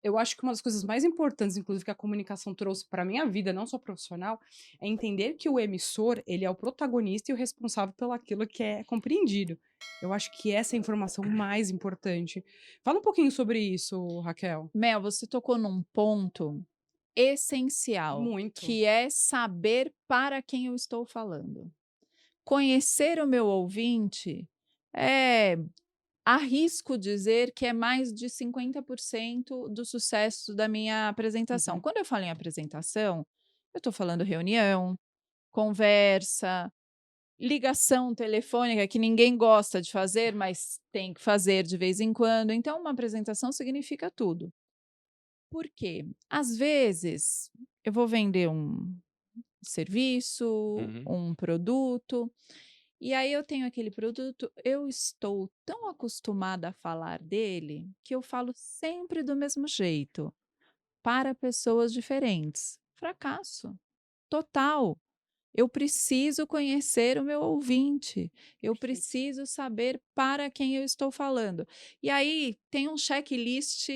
Eu acho que uma das coisas mais importantes, inclusive, que a comunicação trouxe para minha vida, não só profissional, é entender que o emissor, ele é o protagonista e o responsável pelo aquilo que é compreendido. Eu acho que essa é a informação mais importante. Fala um pouquinho sobre isso, Raquel. Mel, você tocou num ponto essencial, Muito. que é saber para quem eu estou falando. Conhecer o meu ouvinte é, arrisco dizer que é mais de 50% do sucesso da minha apresentação. Uhum. Quando eu falo em apresentação, eu estou falando reunião, conversa, ligação telefônica, que ninguém gosta de fazer, mas tem que fazer de vez em quando. Então, uma apresentação significa tudo. Por quê? Às vezes, eu vou vender um serviço, Uhum. um produto, e aí eu tenho aquele produto, eu estou tão acostumada a falar dele que eu falo sempre do mesmo jeito, para pessoas diferentes. Fracasso total. Eu preciso conhecer o meu ouvinte, eu Perfeito. preciso saber para quem eu estou falando. E aí tem um checklist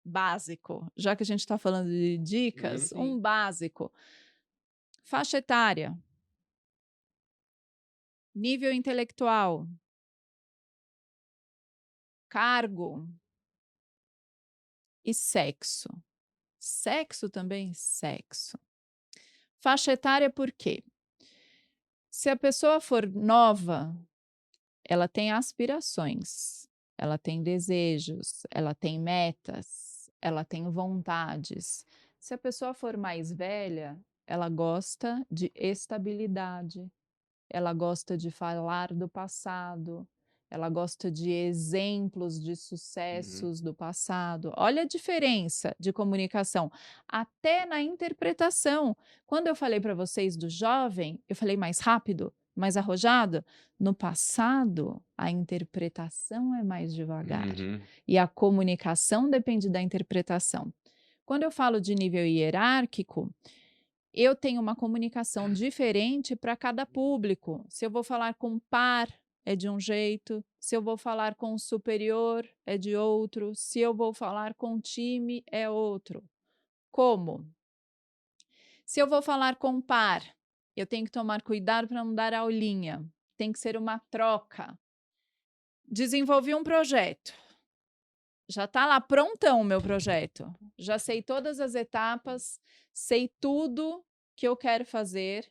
básico, já que a gente está falando de Uhum. dicas, um Sim. básico. Faixa etária, nível intelectual, cargo e sexo. Sexo também? Sexo. Faixa etária por quê? Se a pessoa for nova, ela tem aspirações, ela tem desejos, ela tem metas, ela tem vontades. Se a pessoa for mais velha, ela gosta de estabilidade, ela gosta de falar do passado, ela gosta de exemplos de Uhum. sucessos do passado. Olha a diferença de comunicação, até na interpretação. Quando eu falei para vocês do jovem, eu falei mais rápido, mais arrojado. No passado, a interpretação é mais devagar Uhum. e a comunicação depende da interpretação. Quando eu falo de nível hierárquico, eu tenho uma comunicação diferente para cada público. Se eu vou falar com par, é de um jeito, se eu vou falar com superior, é de outro, se eu vou falar com time, é outro. Como? Se eu vou falar com par, eu tenho que tomar cuidado para não dar aulinha. Tem que ser uma troca. Desenvolvi um projeto. Já está lá prontão o meu projeto. Já sei todas as etapas, sei tudo que eu quero fazer,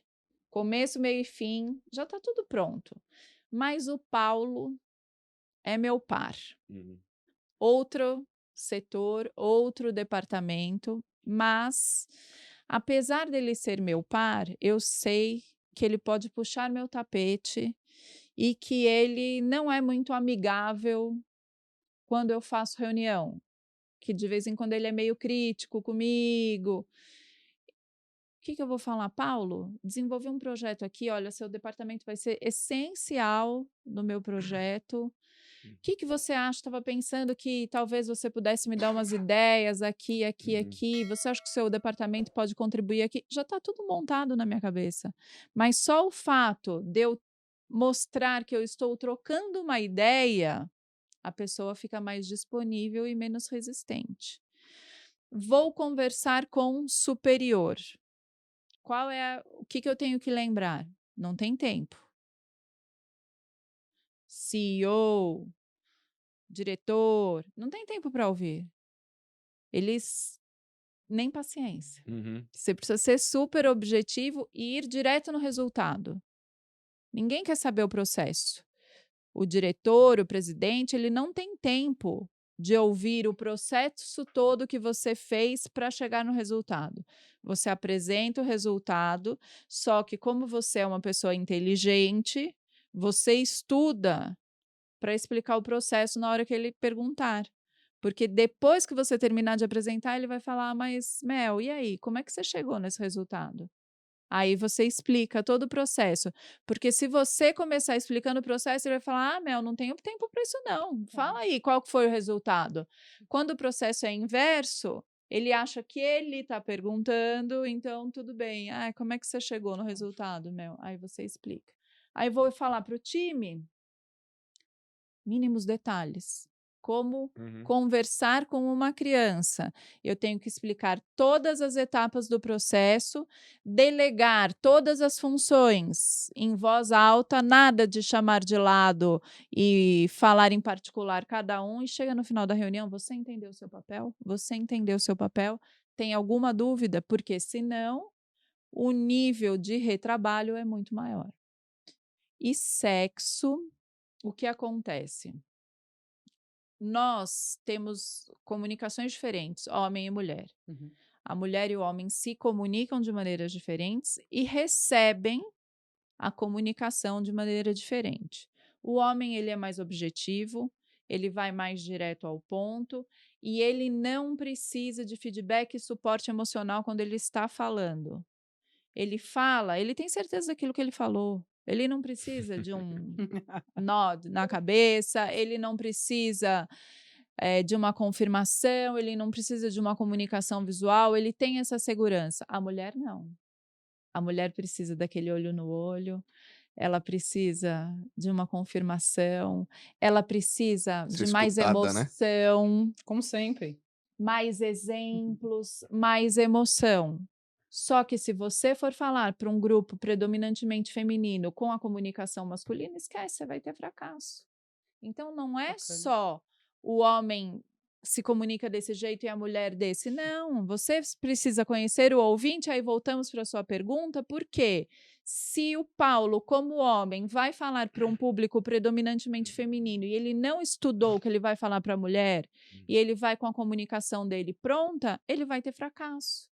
começo, meio e fim, já está tudo pronto. Mas o Paulo é meu par. Uhum. Outro setor, outro departamento, mas apesar dele ser meu par, eu sei que ele pode puxar meu tapete e que ele não é muito amigável quando eu faço reunião, que de vez em quando ele é meio crítico comigo. O que que eu vou falar? Paulo, desenvolvi um projeto aqui, olha, seu departamento vai ser essencial no meu projeto. O que que você acha? Estava pensando que talvez você pudesse me dar umas ideias aqui, aqui, Uhum. aqui. Você acha que o seu departamento pode contribuir aqui? Já está tudo montado na minha cabeça. Mas só o fato de eu mostrar que eu estou trocando uma ideia, a pessoa fica mais disponível e menos resistente. Vou conversar com um superior. O que que eu tenho que lembrar? Não tem tempo. CEO, diretor, não tem tempo para ouvir. Eles nem paciência. Uhum. Você precisa ser super objetivo e ir direto no resultado. Ninguém quer saber o processo. O diretor, o presidente, ele não tem tempo de ouvir o processo todo que você fez para chegar no resultado. Você apresenta o resultado, só que como você é uma pessoa inteligente, você estuda para explicar o processo na hora que ele perguntar. Porque depois que você terminar de apresentar, ele vai falar: "Mas, Mel, e aí, como é que você chegou nesse resultado?" Aí você explica todo o processo, porque se você começar explicando o processo, ele vai falar: "Ah, Mel, não tenho tempo para isso não, Tá. fala aí qual que foi o resultado". Quando o processo é inverso, ele acha que ele está perguntando, então tudo bem. "Ah, como é que você chegou no resultado, Mel?" Aí você explica. Aí vou falar para o time, mínimos detalhes. como Uhum. conversar com uma criança. Eu tenho que explicar todas as etapas do processo, delegar todas as funções em voz alta, nada de chamar de lado e falar em particular cada um, e chega no final da reunião, você entendeu o seu papel? Você entendeu o seu papel? Tem alguma dúvida? Porque senão o nível de retrabalho é muito maior. E sexo, o que acontece? Nós temos comunicações diferentes, homem e mulher. Uhum. A mulher e o homem se comunicam de maneiras diferentes e recebem a comunicação de maneira diferente. O homem, ele é mais objetivo, ele vai mais direto ao ponto e ele não precisa de feedback e suporte emocional quando ele está falando. Ele fala, ele tem certeza daquilo que ele falou. Ele não precisa de um nó na cabeça, ele não precisa de uma confirmação, ele não precisa de uma comunicação visual, ele tem essa segurança. A mulher não. A mulher precisa daquele olho no olho, ela precisa de uma confirmação, ela precisa Ser de mais escutada, né? emoção, Como sempre. mais exemplos, mais emoção. Só que se você for falar para um grupo predominantemente feminino com a comunicação masculina, esquece, você vai ter fracasso. Então não é Bacana. só o homem se comunica desse jeito e a mulher desse. Não, você precisa conhecer o ouvinte, aí voltamos para a sua pergunta, porque se o Paulo, como homem, vai falar para um público predominantemente feminino e ele não estudou o que ele vai falar para a mulher e ele vai com a comunicação dele pronta, ele vai ter fracasso.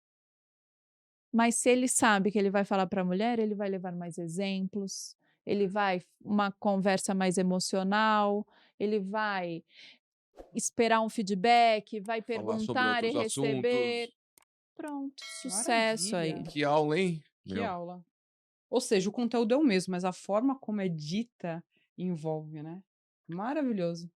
Mas se ele sabe que ele vai falar para a mulher, ele vai levar mais exemplos, ele vai uma conversa mais emocional, ele vai esperar um feedback, vai Falar sobre perguntar e outros receber. assuntos. Pronto, sucesso aí. Maravilha. Que aula, hein? Que Meu. aula. Ou seja, o conteúdo é o mesmo, mas a forma como é dita envolve, né? Maravilhoso.